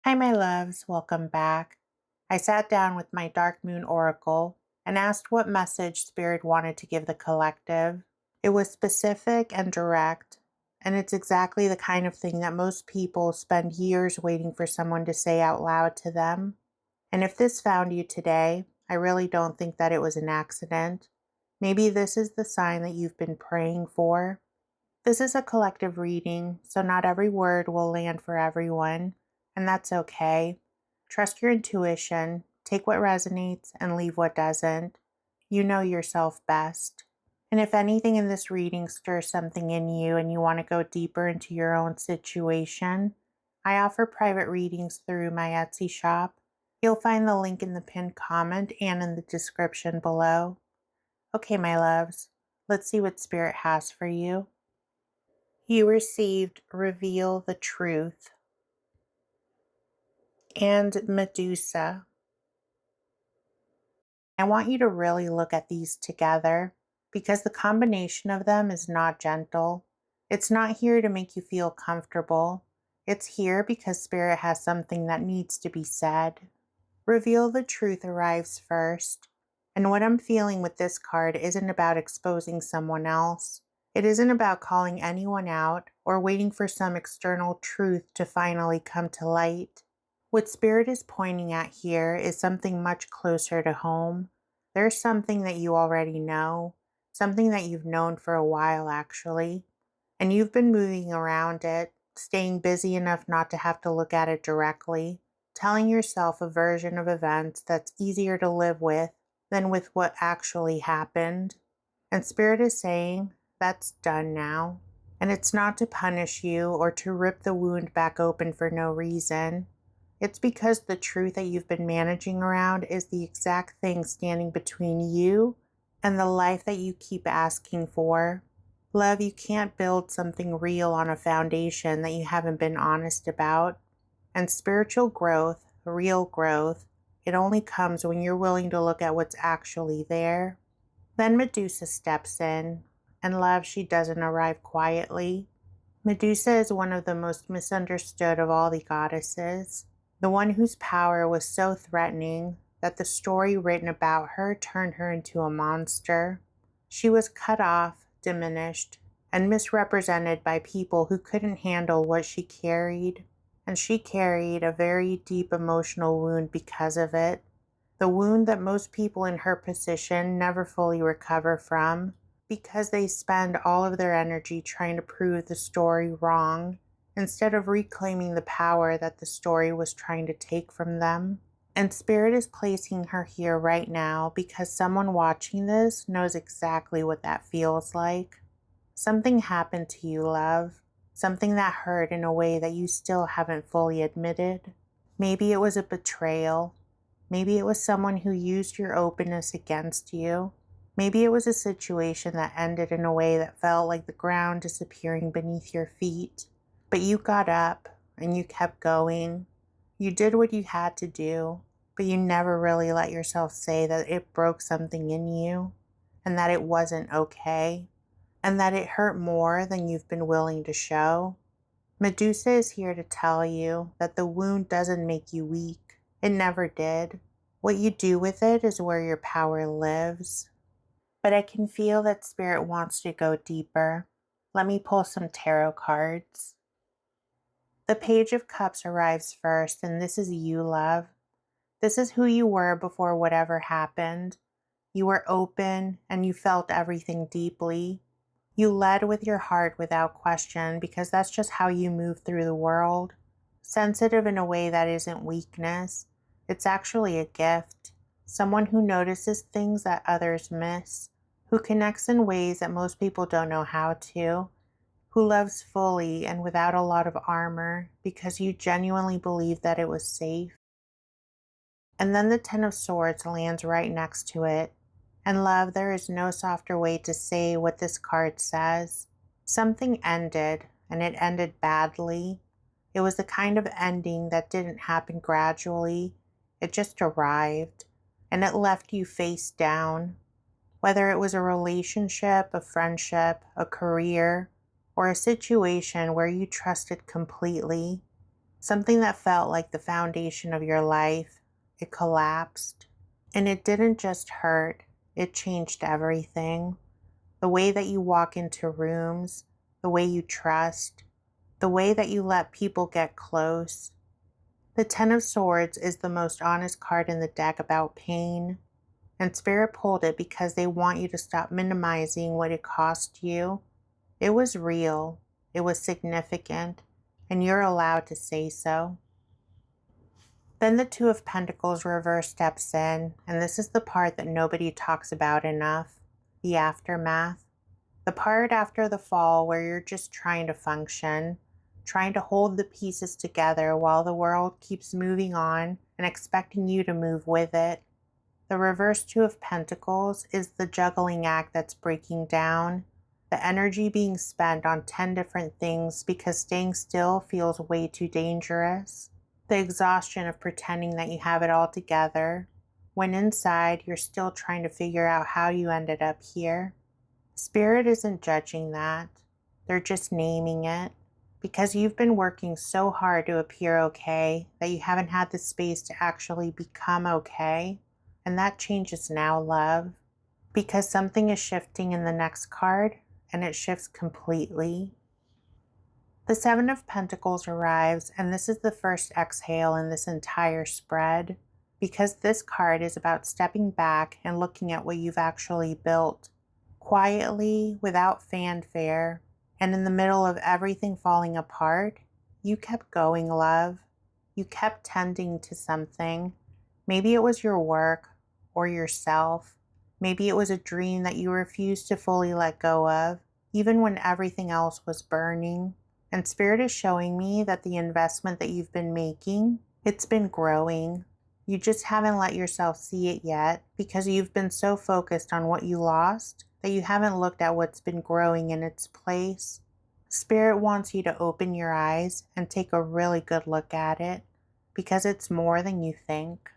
Hi, my loves. Welcome back. I sat down with my Dark Moon Oracle and asked what message Spirit wanted to give the collective. It was specific and direct, and it's exactly the kind of thing that most people spend years waiting for someone to say out loud to them. And if this found you today, I really don't think that it was an accident. Maybe this is the sign that you've been praying for. This is a collective reading, so not every word will land for everyone, and that's okay. Trust your intuition, take what resonates, and leave what doesn't. You know yourself best. And if anything in this reading stirs something in you and you want to go deeper into your own situation, I offer private readings through my Etsy shop. You'll find the link in the pinned comment and in the description below. Okay, my loves, let's see what Spirit has for you. You received Reveal the Truth and Medusa. I want you to really look at these together because the combination of them is not gentle. It's not here to make you feel comfortable. It's here because Spirit has something that needs to be said. Reveal the Truth arrives first. And what I'm feeling with this card isn't about exposing someone else. It isn't about calling anyone out or waiting for some external truth to finally come to light. What Spirit is pointing at here is something much closer to home. There's something that you already know, something that you've known for a while actually, and you've been moving around it, staying busy enough not to have to look at it directly, telling yourself a version of events that's easier to live with than with what actually happened. And Spirit is saying, that's done now. And it's not to punish you or to rip the wound back open for no reason. It's because the truth that you've been managing around is the exact thing standing between you and the life that you keep asking for. Love, you can't build something real on a foundation that you haven't been honest about. And spiritual growth, real growth, it only comes when you're willing to look at what's actually there. Then Medusa steps in, and love, she doesn't arrive quietly. Medusa is one of the most misunderstood of all the goddesses, the one whose power was so threatening that the story written about her turned her into a monster. She was cut off, diminished, and misrepresented by people who couldn't handle what she carried. And she carried a very deep emotional wound because of it. The wound that most people in her position never fully recover from because they spend all of their energy trying to prove the story wrong instead of reclaiming the power that the story was trying to take from them. And Spirit is placing her here right now because someone watching this knows exactly what that feels like. Something happened to you, love. Something that hurt in a way that you still haven't fully admitted. Maybe it was a betrayal. Maybe it was someone who used your openness against you. Maybe it was a situation that ended in a way that felt like the ground disappearing beneath your feet. But you got up and you kept going. You did what you had to do, but you never really let yourself say that it broke something in you and that it wasn't okay and that it hurt more than you've been willing to show. Medusa is here to tell you that the wound doesn't make you weak. It never did. What you do with it is where your power lives. But I can feel that Spirit wants to go deeper. Let me pull some tarot cards. The Page of Cups arrives first, and this is you, love. This is who you were before whatever happened. You were open and you felt everything deeply. You led with your heart without question because that's just how you move through the world. Sensitive in a way that isn't weakness. It's actually a gift. Someone who notices things that others miss. Who connects in ways that most people don't know how to. Who loves fully and without a lot of armor because you genuinely believe that it was safe. And then the Ten of Swords lands right next to it. And love, there is no softer way to say what this card says. Something ended, and it ended badly. It was the kind of ending that didn't happen gradually. It just arrived, and it left you face down. Whether it was a relationship, a friendship, a career, or a situation where you trusted completely, Something that felt like the foundation of your life, it collapsed. And it didn't just hurt, it changed everything. The way that you walk into rooms, the way you trust, the way that you let people get close. The Ten of Swords is the most honest card in the deck about pain, and Spirit pulled it because they want you to stop minimizing what it cost you. It was real, it was significant, and you're allowed to say so. Then the Two of Pentacles reverse steps in, and this is the part that nobody talks about enough, the aftermath. The part after the fall where you're just trying to function, trying to hold the pieces together while the world keeps moving on and expecting you to move with it. The reverse Two of Pentacles is the juggling act that's breaking down, the energy being spent on 10 different things because staying still feels way too dangerous. The exhaustion of pretending that you have it all together, when inside you're still trying to figure out how you ended up here. Spirit isn't judging that. They're just naming it. Because you've been working so hard to appear okay that you haven't had the space to actually become okay. And that changes now, love. Because something is shifting in the next card, and it shifts completely. The Seven of Pentacles arrives, and this is the first exhale in this entire spread. Because this card is about stepping back and looking at what you've actually built. Quietly, without fanfare, and in the middle of everything falling apart, you kept going, love. You kept tending to something. Maybe it was your work or yourself. Maybe it was a dream that you refused to fully let go of, even when everything else was burning. And Spirit is showing me that the investment that you've been making, it's been growing. You just haven't let yourself see it yet because you've been so focused on what you lost that you haven't looked at what's been growing in its place. Spirit wants you to open your eyes and take a really good look at it because it's more than you think.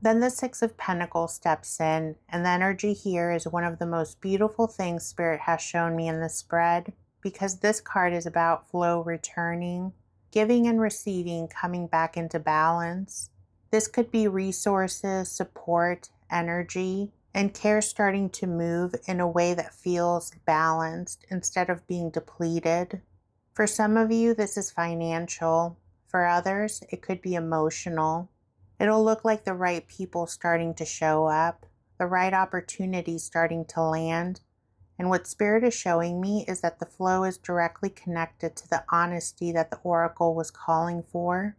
Then the Six of Pentacles steps in, and the energy here is one of the most beautiful things Spirit has shown me in the spread because this card is about flow returning, giving and receiving coming back into balance. This could be resources, support, energy, and care starting to move in a way that feels balanced instead of being depleted. For some of you, this is financial. For others, it could be emotional. It'll look like the right people starting to show up, the right opportunities starting to land. And what Spirit is showing me is that the flow is directly connected to the honesty that the Oracle was calling for.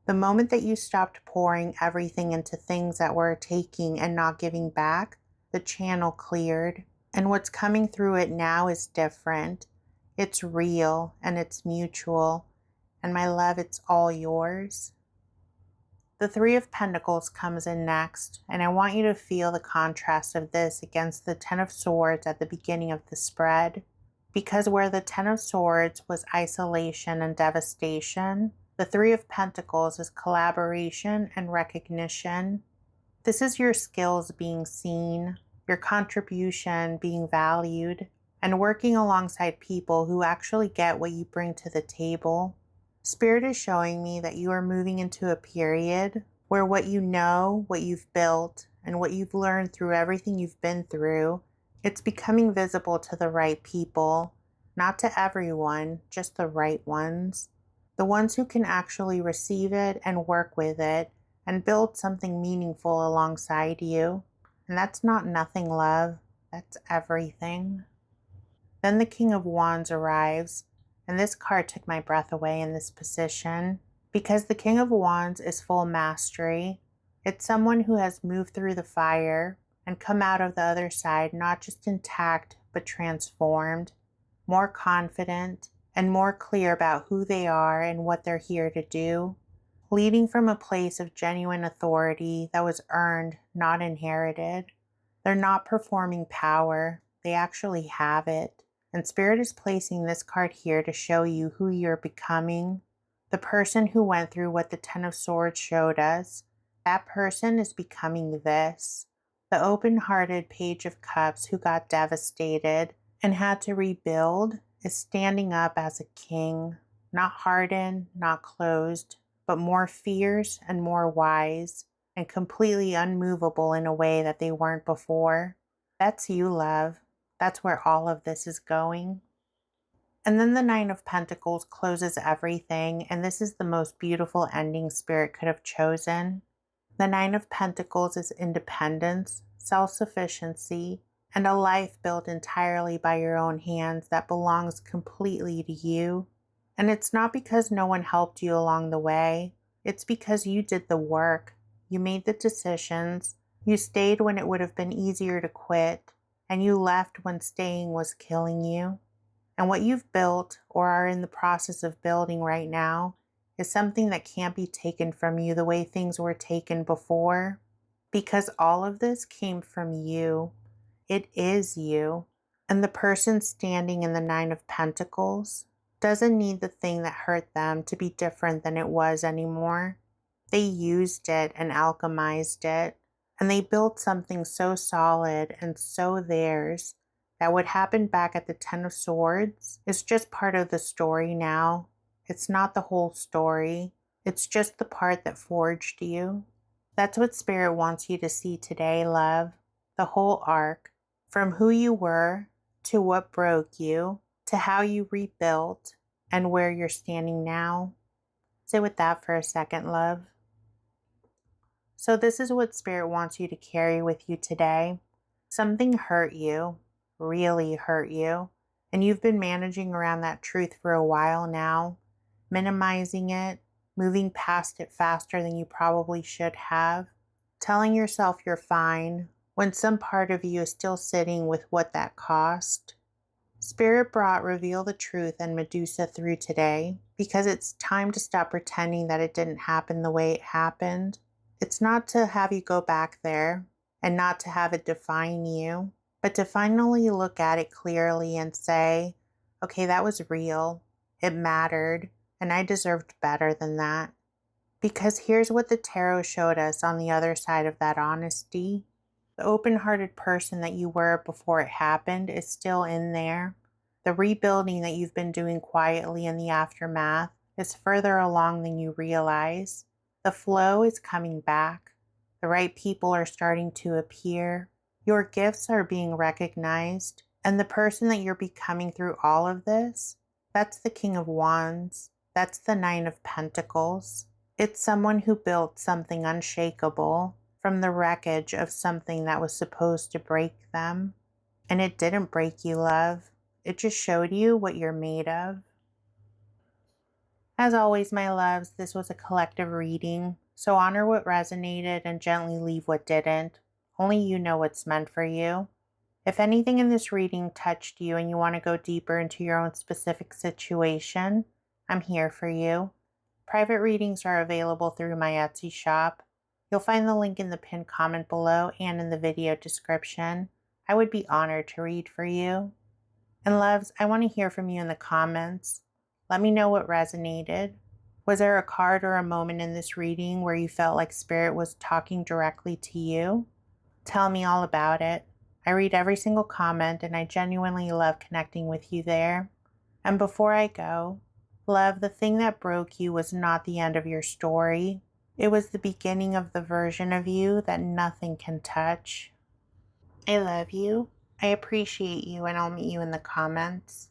The moment that you stopped pouring everything into things that were taking and not giving back, the channel cleared. And what's coming through it now is different. It's real and it's mutual. And my love, it's all yours. The Three of Pentacles comes in next, and I want you to feel the contrast of this against the Ten of Swords at the beginning of the spread. Because where the Ten of Swords was isolation and devastation, the Three of Pentacles is collaboration and recognition. This is your skills being seen, your contribution being valued, and working alongside people who actually get what you bring to the table. Spirit is showing me that you are moving into a period where what you know, what you've built, and what you've learned through everything you've been through, it's becoming visible to the right people. Not to everyone, just the right ones. The ones who can actually receive it and work with it and build something meaningful alongside you. And that's not nothing, love. That's everything. Then the King of Wands arrives. And this card took my breath away in this position because the King of Wands is full mastery. It's someone who has moved through the fire and come out of the other side not just intact but transformed, more confident, and more clear about who they are and what they're here to do, leading from a place of genuine authority that was earned, not inherited. They're not performing power, they actually have it. And Spirit is placing this card here to show you who you're becoming. The person who went through what the Ten of Swords showed us, that person is becoming this. The open-hearted Page of Cups who got devastated and had to rebuild is standing up as a king. Not hardened, not closed, but more fierce and more wise, and completely unmovable in a way that they weren't before. That's you, love. That's where all of this is going. And then the Nine of Pentacles closes everything, and this is the most beautiful ending Spirit could have chosen. The Nine of Pentacles is independence, self-sufficiency, and a life built entirely by your own hands that belongs completely to you. And it's not because no one helped you along the way. It's because you did the work. You made the decisions. You stayed when it would have been easier to quit, and you left when staying was killing you. And what you've built or are in the process of building right now is something that can't be taken from you the way things were taken before, because all of this came from you. It is you. And the person standing in the Nine of Pentacles doesn't need the thing that hurt them to be different than it was anymore. They used it and alchemized it, and they built something so solid and so theirs that what happened back at the Ten of Swords is just part of the story now. It's not the whole story. It's just the part that forged you. That's what Spirit wants you to see today, love. The whole arc, from who you were to what broke you, to how you rebuilt, and where you're standing now. Sit with that for a second, love. So this is what Spirit wants you to carry with you today. Something hurt you, really hurt you, and you've been managing around that truth for a while now, minimizing it, moving past it faster than you probably should have, telling yourself you're fine when some part of you is still sitting with what that cost. Spirit brought Reveal the Truth and Medusa through today because it's time to stop pretending that it didn't happen the way it happened. It's not to have you go back there and not to have it define you, but to finally look at it clearly and say, okay, that was real, it mattered, and I deserved better than that. Because here's what the tarot showed us on the other side of that honesty. The open-hearted person that you were before it happened is still in there. The rebuilding that you've been doing quietly in the aftermath is further along than you realize. The flow is coming back. The right people are starting to appear. Your gifts are being recognized. And the person that you're becoming through all of this, that's the King of Wands. That's the Nine of Pentacles. It's someone who built something unshakable from the wreckage of something that was supposed to break them. And it didn't break you, love. It just showed you what you're made of. As always, my loves, this was a collective reading, so honor what resonated and gently leave what didn't. Only you know what's meant for you. If anything in this reading touched you and you want to go deeper into your own specific situation, I'm here for you. Private readings are available through my Etsy shop. You'll find the link in the pinned comment below and in the video description. I would be honored to read for you. And loves, I want to hear from you in the comments. Let me know what resonated. Was there a card or a moment in this reading where you felt like Spirit was talking directly to you? Tell me all about it. I read every single comment and I genuinely love connecting with you there. And before I go, love, the thing that broke you was not the end of your story. It was the beginning of the version of you that nothing can touch. I love you. I appreciate you, and I'll meet you in the comments.